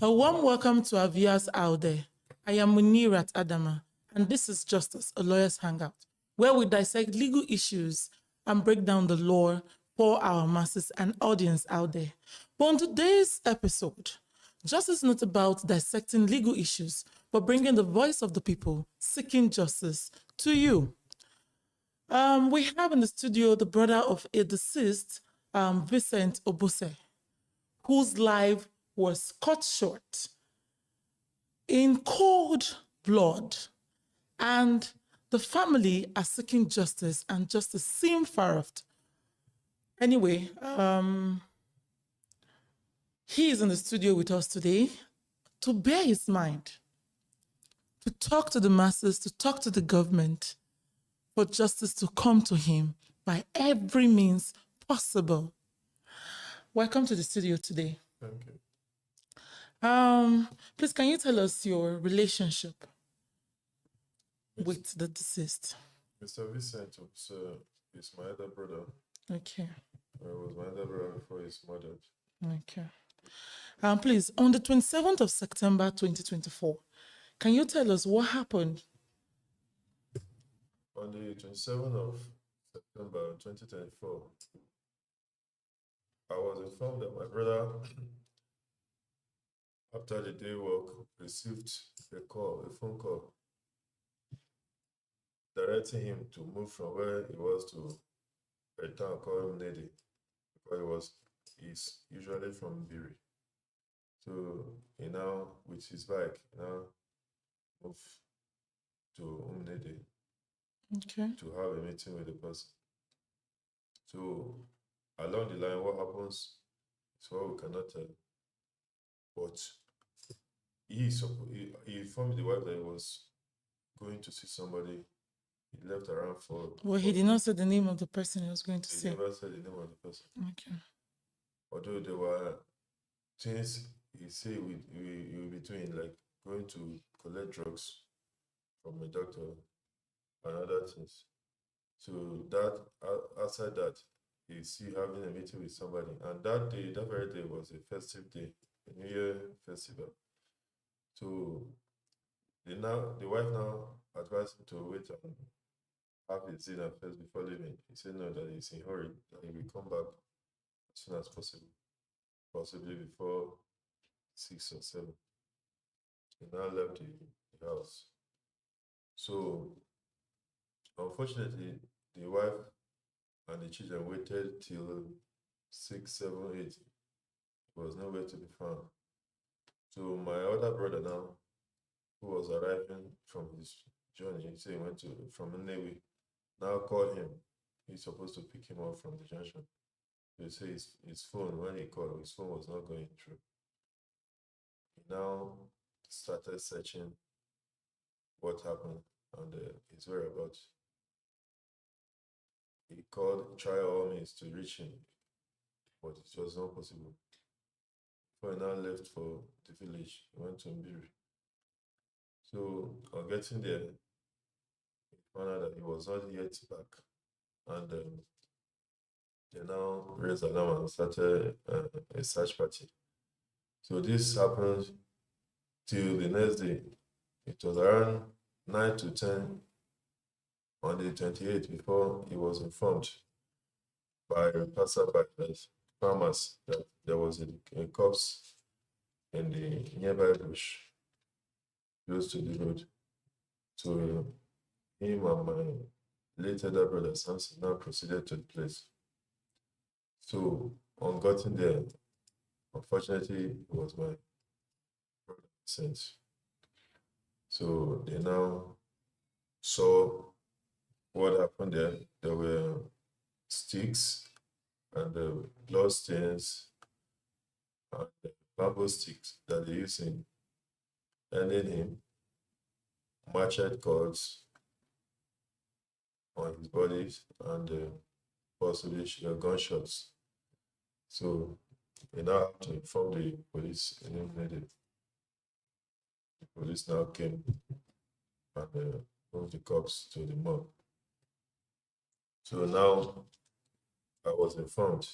A warm welcome to our viewers out there. I am Munirat Adama, and this is Justice, a Lawyer's Hangout, where we dissect legal issues and break down the law for our masses and audience out there. But on today's episode, justice is not about dissecting legal issues, but bringing the voice of the people seeking justice to you. We have in the studio the brother of a deceased, Vincent Obuse, whose life was cut short in cold blood, and the family are seeking justice, and justice seemed far off. Anyway, he is in the studio with us today to bear his mind, to talk to the masses, to talk to the government, for justice to come to him by every means possible. Welcome to the studio today. Thank you. Please, can you tell us your relationship with the deceased? Mr. Vincent is my elder brother. Okay. I was my elder brother before he's murdered. Okay. Please, on the 27th of September 2024, can you tell us what happened? On the 27th of September 2024, I was informed that my brother, after the day work, received a phone call, directing him to move from where he was to a town called Nede, because he's usually from Biri. So he now, with his bike, moved to Nede. Okay. To have a meeting with the person. So along the line, what happens is what we cannot tell. But he informed the wife that he was going to see somebody. He left around 4. Well, he did not say the name of the person he was going to see. He never said the name of the person. Okay. Although there were things he said he will be doing, like going to collect drugs from a doctor and other things. So that outside that, he's still having a meeting with somebody. And that day, that very day was a festive day, a New Year festival. So the wife now advised him to wait and have his dinner first before leaving. He said no, that he's in a hurry, that he will come back as soon as possible, possibly before 6 or 7. He now left the house. So unfortunately, the wife and the children waited till 6, 7, 8. He was nowhere to be found. So my other brother now, who was arriving from his journey, he said he went from Nnewi, now called him. He's supposed to pick him up from the junction. He said his phone, when he called, his phone was not going through. He now started searching what happened and his whereabouts. He tried all means to reach him, but it was not possible. Before he now left for the village, he went to Mbiri. So on getting there, he found out that he was not yet back. And they now raised alarm and started a search party. So this happened till the next day. It was around 9 to 10 on the 28th before he was informed by passerby, farmers, that there was a corpse in the nearby bush close to the road. So him and my late elder brother Samson now proceeded to the place. So on getting there, unfortunately, it was my brother Vincent. So they now saw what happened there. There were sticks and blood stains and bamboo sticks that they used in ending him, machete cords on his body, and possibly gunshots. So they now have to inform the police immediately. The police now came and moved the cops to the mob. So now I was informed,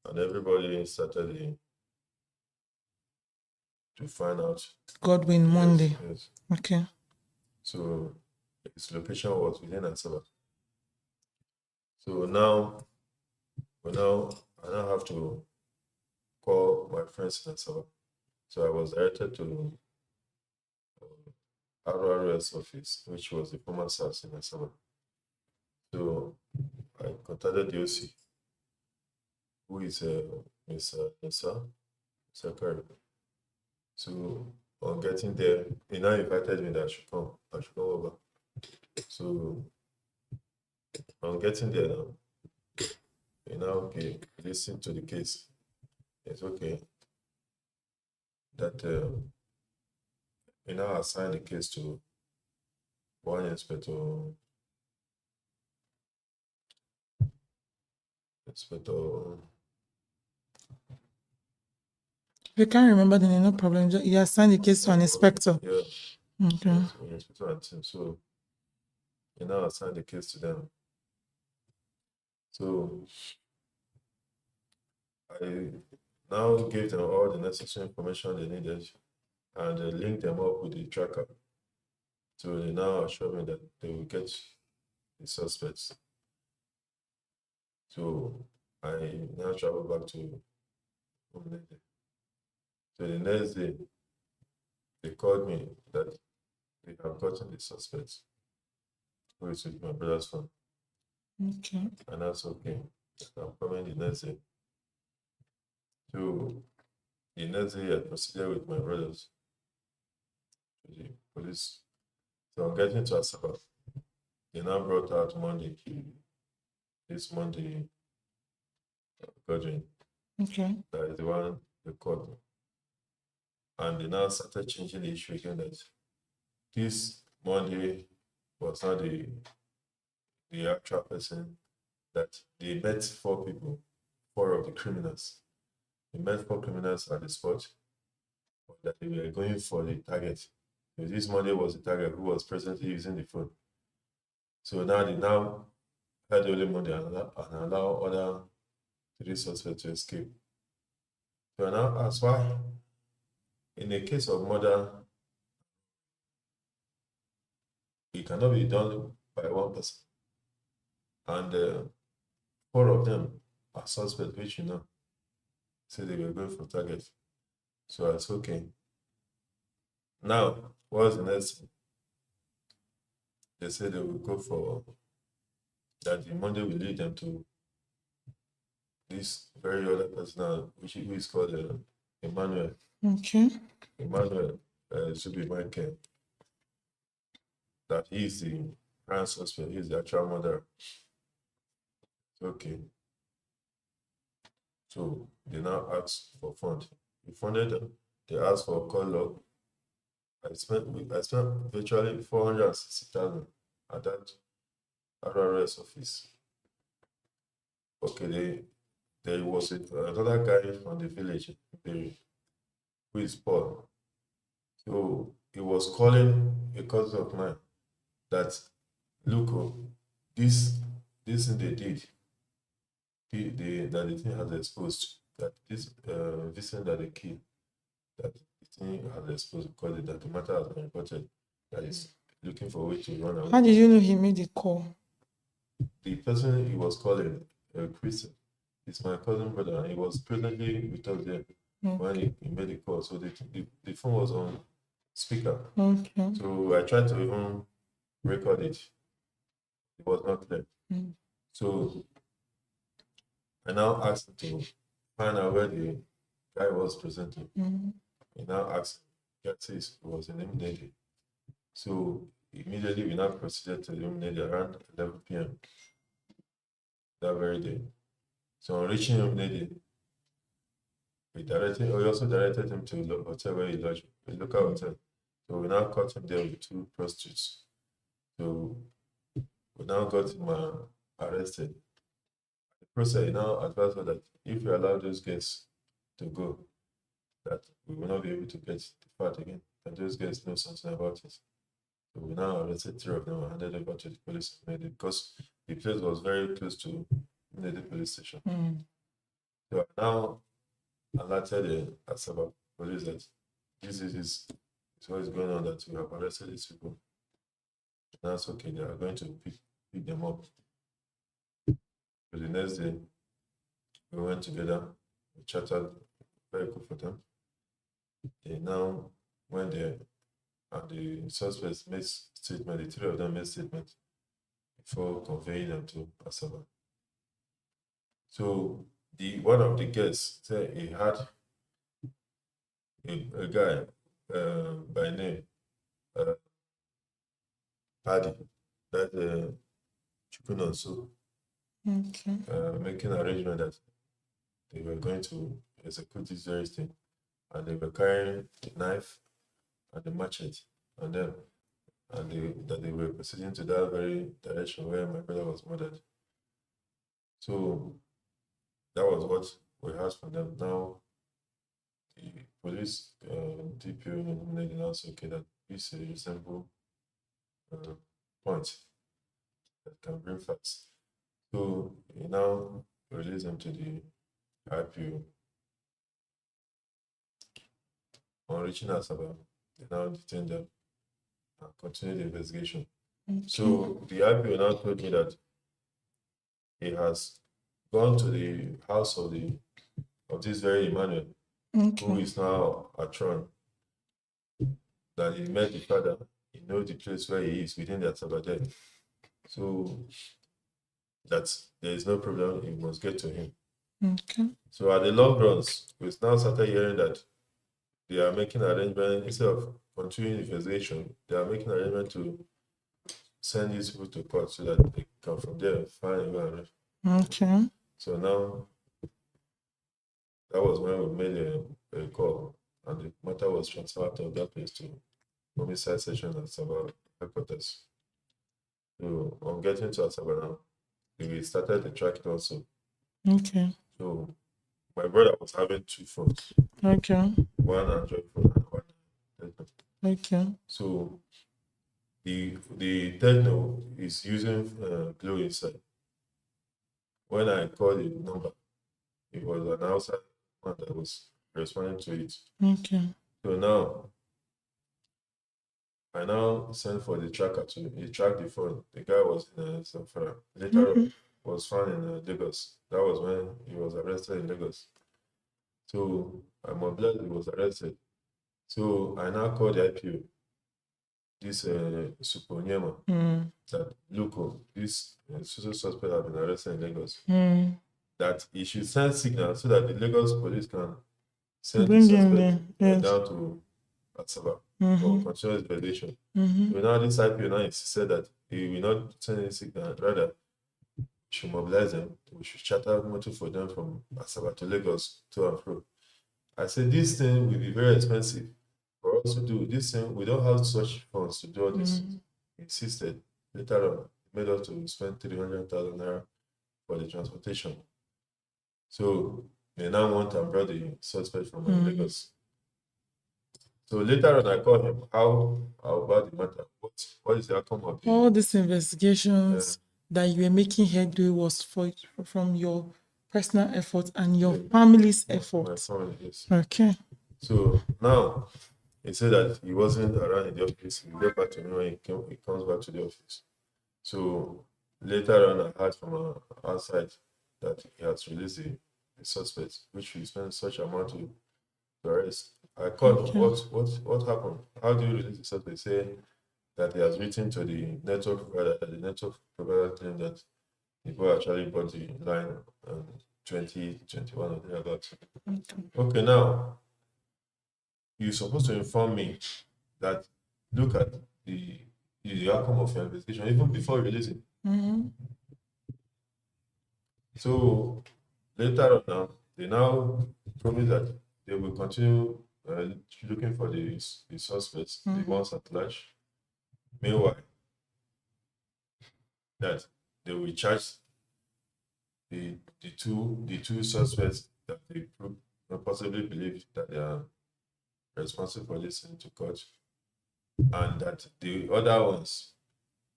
and everybody started to find out. Godwin Monday. Yes. Okay. So its location was within Asaba. So now, I now have to call my friends in Asaba. So I was directed to RRS office, which was the former SARS in Asaba. So I contacted the OC, who is Mr. Nessa Sakari. So on getting there, he now invited me that I should come over. So on getting there now, he now, okay, listen to the case. It's okay. That he now assigned the case to one inspector. If you can't remember the name, no problem. You assigned the case to an inspector. Yeah. Okay. Yes, an inspector and team. So he now assigned the case to them. So I now gave them all the necessary information they needed and linked them up with the tracker. So they now assure me that they will get the suspects. So I now travel back to Umlede. So the next day, they called me that they have gotten the suspects, who is with my brother's phone. Okay. And that's okay. I'm coming the next day. So the next day, I proceeded with my brothers to the police. So I'm getting to Asaba. They now brought out Monday, this Monday, Godwin. Okay. That is the one they called me. And they now started changing the issue again that this Monday was not the actual person, that they met four people, four of the criminals. They met four criminals at the spot, but that they were going for the target. So this Monday was the target who was presently using the phone. So now they now had only Monday and allow other three suspects to escape. So now ask why, in a case of murder, it cannot be done by one person. And four of them are suspects, which say they were going for target. So it's okay. Now, what's the next thing? They say they will go for that the Monday will lead them to this very other person now, who is called Emmanuel. Okay. Emmanuel should be Michael. That he is the prime suspect, he is the actual murderer. Okay. So they now ask for fund. We funded them. They asked for a call log. I spent virtually 460,000 at that RRS office. Okay, there was another guy from the village, who is Paul. So he was calling a cousin of mine that, look, this thing they did, that the thing has exposed, that this thing that they killed, that the thing has exposed because that the matter has been reported, that is looking for a way to run away. How did you know he made the call? The person he was calling, Christian, is my cousin brother, and he was presently with us there when he made the call. So the phone was on speaker. Okay. So I tried to even record it. It was not there. So I now asked him to find out where the guy was presenting. He now asked, it was in Imnedi. So immediately we now proceeded to Imnedi around 11 p.m. that very day. So on reaching Imnedi, we also directed him to the hotel where he lodged, a local hotel. So we now caught him there with two prostitutes. So we now got him arrested. The process now advised us that if we allow those guests to go, that we will not be able to get the fat again, and those guys know something about it. So we now arrested three of them and handed over to the police because the place was very close to the police station. So I now alerted the Asaba police that this is what is going on, that we have arrested these people. That's okay. They are going to pick them up. So the next day, we went together. We chatted very good for them. They now, when they and the suspects made statement, the three of them made statement before conveying them to Asaba. So the one of the guests said he had a guy by name Paddy, that Chukunonso, Okay. making arrangement that they were going to execute this very thing, and they were carrying the knife and the machete on them, and that they were proceeding to that very direction where my brother was murdered. So that was what we asked from them. Now the police DPO nominated us, okay, that is a reasonable point that can bring facts. So he now released them to the IPO. On reaching Asaba, they now detained them and continued the investigation. Okay. So the IPO now told me that he has gone to the house of this very Emmanuel, who Okay. is now a Tron, that he met the father. He knows the place where he is within the Asaba there. So that there is no problem, he must get to him. Okay. So at the long runs, we now started hearing that they are making arrangement, instead of continuing investigation, they are making arrangement to send these people to court so that they can from there find a way around. Okay. So now that was when we made a call, and the matter was transferred to that place to homicide section at Asaba headquarters. So on getting to Asaba now, we started the tracking also. Okay. So my brother was having two phones, Okay. one Android phone and one Techno. Okay. So the Techno is using Glow inside. When I called the number, it was an outside one that was responding to it. Okay. So now I now sent for the tracker he tracked the phone. The guy was in Zamfara. Later on, was found in Lagos. That was when he was arrested in Lagos. So I'm glad he was arrested. So I now called the IPO, this Suponyema, that look, this social suspect has been arrested in Lagos. That he should send signal so that the Lagos police can send the Bring him suspect there. Yes. down to Asaba for continuous investigation. So now this IPO now insisted that he will not send any signal, rather we should mobilize them. We should charter motor for them from Asaba to Lagos to and fro. I said this thing will be very expensive for us to do. This thing, we don't have such funds to do all this. He insisted. Later on, he made us to spend 300,000 naira for the transportation. So they now want and brought the suspect from Lagos. So later on, I called him. How about the matter? What is the outcome of the all these investigations that you were making headway was from your personal effort and your family's effort? My family? Yes. Okay. So now he said that he wasn't around in the office. He get back to me when he comes back to the office. So later on, I heard from outside that he has released the suspect, which we spent such amount to arrest. I called him. What happened? How do you release the suspect? Saying that he has written to the network provider, that the network provider claimed that people actually bought the line 2021 or thereabouts. Okay, now you're supposed to inform me that look at the outcome of your investigation even before releasing. So later on now, they now promise that they will continue looking for the suspects, the ones at large. Meanwhile, that they will charge the two suspects that they possibly believe that they are responsible for this into court, and that the other ones,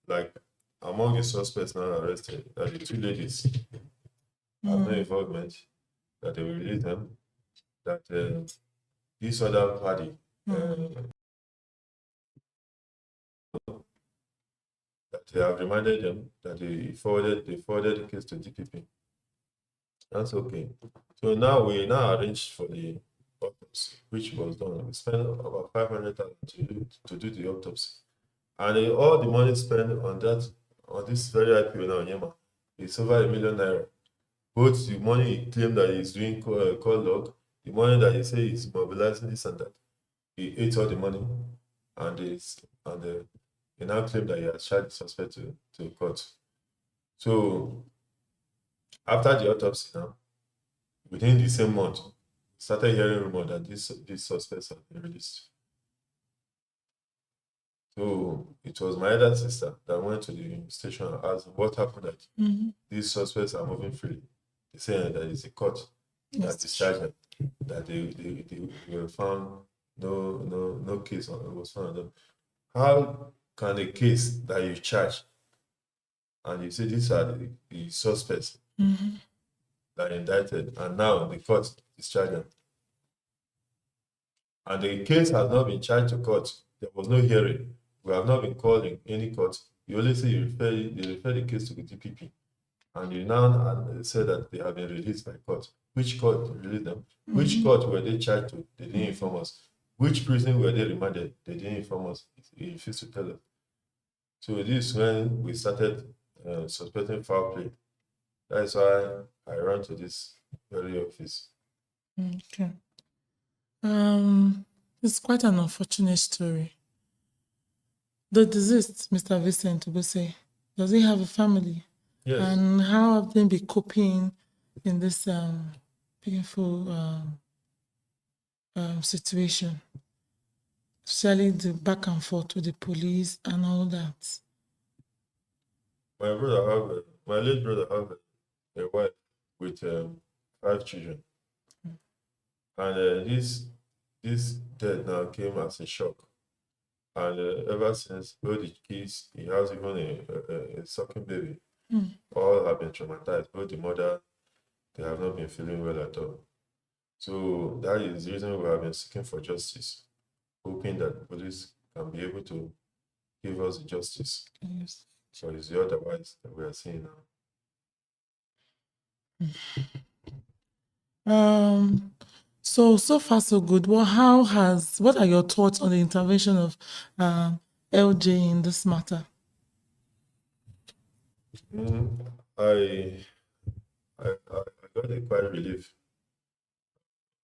like among the suspects now arrested, that the two ladies have no involvement, that they will release them, that this other party that they have reminded them that they forwarded the case to DPP. That's okay. So now we arranged for the autopsy, which was done. We spent about 500,000 to do the autopsy, and all the money spent on this very IPO now, Yema, is over #1,000,000 naira. Both the money he claimed that he's doing call log, the money that he say he's mobilizing this and that, he ate all the money, and he now claimed that he has charged the suspect to court. So after the autopsy now, within the same month, started hearing rumor that these suspects have been released. So it was my elder sister that went to the station and asked what happened that these suspects are moving freely. They say that it's a court that discharged them, that they were found no case was found on them. How can a case that you charge and you say these are the suspects that are indicted, and now the court discharged them, and the case has not been charged to court? There was no hearing. We have not been called in any court. You only say they refer the case to the DPP, and you now say that they have been released by court. Which court released them? Which court were they charged to? They didn't inform us. Which prison were they remanded? They didn't inform us. They refused to tell us. So this is when we started suspecting foul play. That is why I ran to this very office. Okay. It's quite an unfortunate story. The deceased, Mr. Vincent Obose, does he have a family? Yes. And how have they been coping in this painful situation? Especially the back and forth with the police and all that. My late brother have a wife with 5 children, and this death now came as a shock. And ever since, both the kids, he has even a sucking baby, all have been traumatized. Both the mother, they have not been feeling well at all. So that is the reason we have been seeking for justice, hoping that the police can be able to give us the justice. Yes. So it's the otherwise that we are seeing now. So far so good. Well, what are your thoughts on the intervention of LJ in this matter? I got a quite relief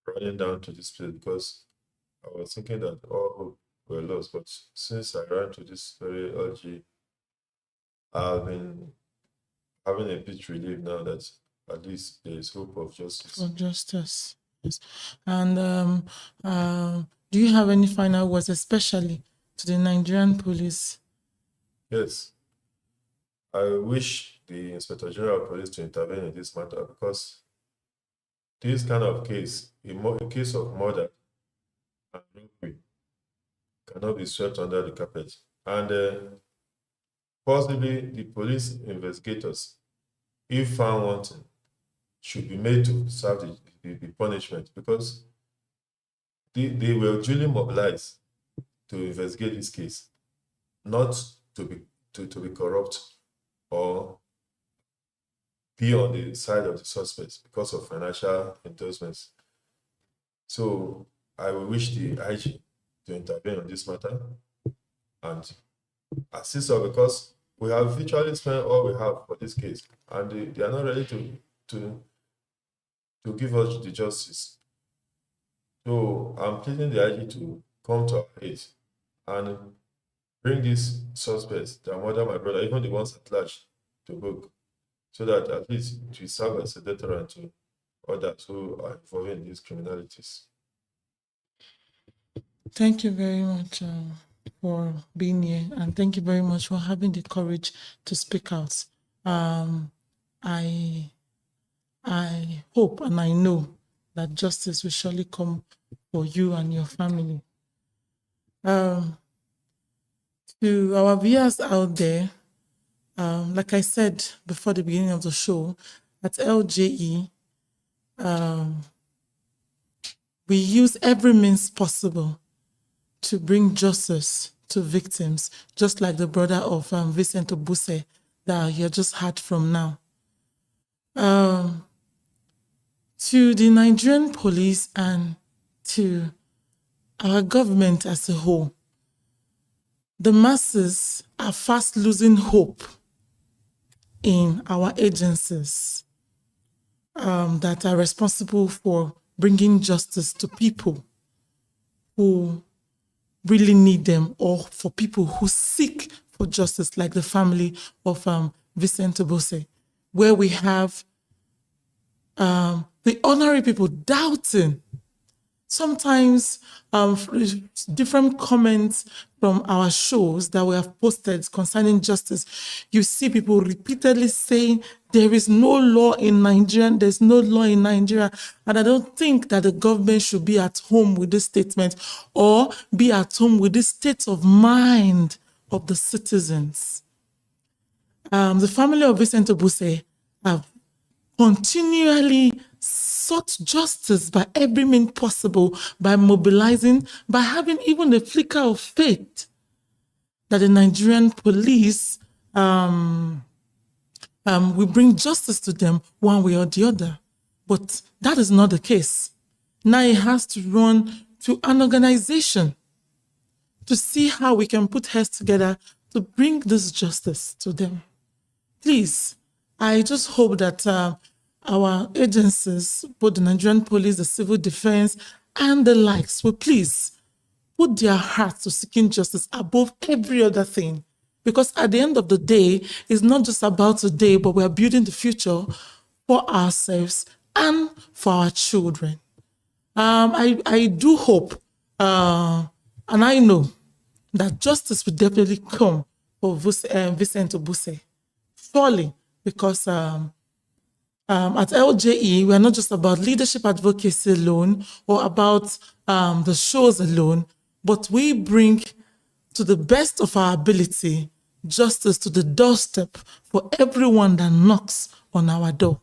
running down to this place, because I was thinking that all hope were lost. But since I ran to this very LG, I've been having a bit relief now that at least there is hope of justice. For justice. Yes. And do you have any final words, especially to the Nigerian police? Yes. I wish the Inspector General of Police to intervene in this matter, because this kind of case, a case of murder and robbery, cannot be swept under the carpet. And possibly the police investigators, if found wanting, should be made to serve the punishment, because they were duly mobilized to investigate this case, not to be corrupt or be on the side of the suspects because of financial endorsements. So I will wish the IG to intervene on this matter and assist us, because we have virtually spent all we have for this case, and they are not ready to give us the justice. So I'm pleading the IG to come to our aid and bring these suspects that murder my brother, even the ones at large, to book, so that at least it will serve as a deterrent to others who are involved in these criminalities. Thank you very much for being here, and thank you very much for having the courage to speak out. I hope and I know that justice will surely come for you and your family. To our viewers out there, like I said before the beginning of the show, at LJE, we use every means possible to bring justice to victims, just like the brother of Vincent Obuse that you just heard from now. To the Nigerian police and to our government as a whole, the masses are fast losing hope in our agencies that are responsible for bringing justice to people who really need them, or for people who seek for justice, like the family of Vincent Obuse, where we have the ordinary people doubting. Sometimes different comments from our shows that we have posted concerning justice, you see people repeatedly saying there is no law in Nigeria, there's no law in Nigeria. And I don't think that the government should be at home with this statement or be at home with this state of mind of the citizens. The family of Vincent Obuse have continually sought justice by every means possible, by mobilizing, by having even a flicker of faith that the Nigerian police will bring justice to them one way or the other. But that is not the case. Now it has to run to an organization to see how we can put heads together to bring this justice to them. Please, I just hope that our agencies, both the Nigerian police, the civil defense, and the likes, will please put their hearts to seeking justice above every other thing. Because at the end of the day, it's not just about today, but we're building the future for ourselves and for our children. I do hope, and I know that justice will definitely come for Vincent Obuse. Surely, because at LJE, we are not just about leadership advocacy alone or about the shows alone, but we bring, to the best of our ability, justice to the doorstep for everyone that knocks on our door.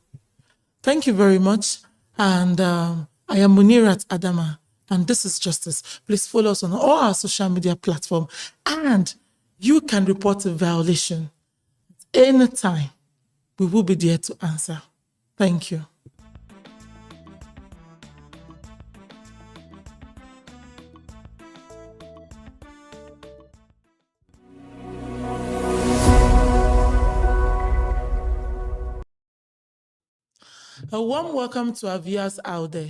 Thank you very much. And I am Munirat Adama, and this is Justice. Please follow us on all our social media platforms, and you can report a violation anytime. We will be there to answer. Thank you. A warm welcome to our viewers out there.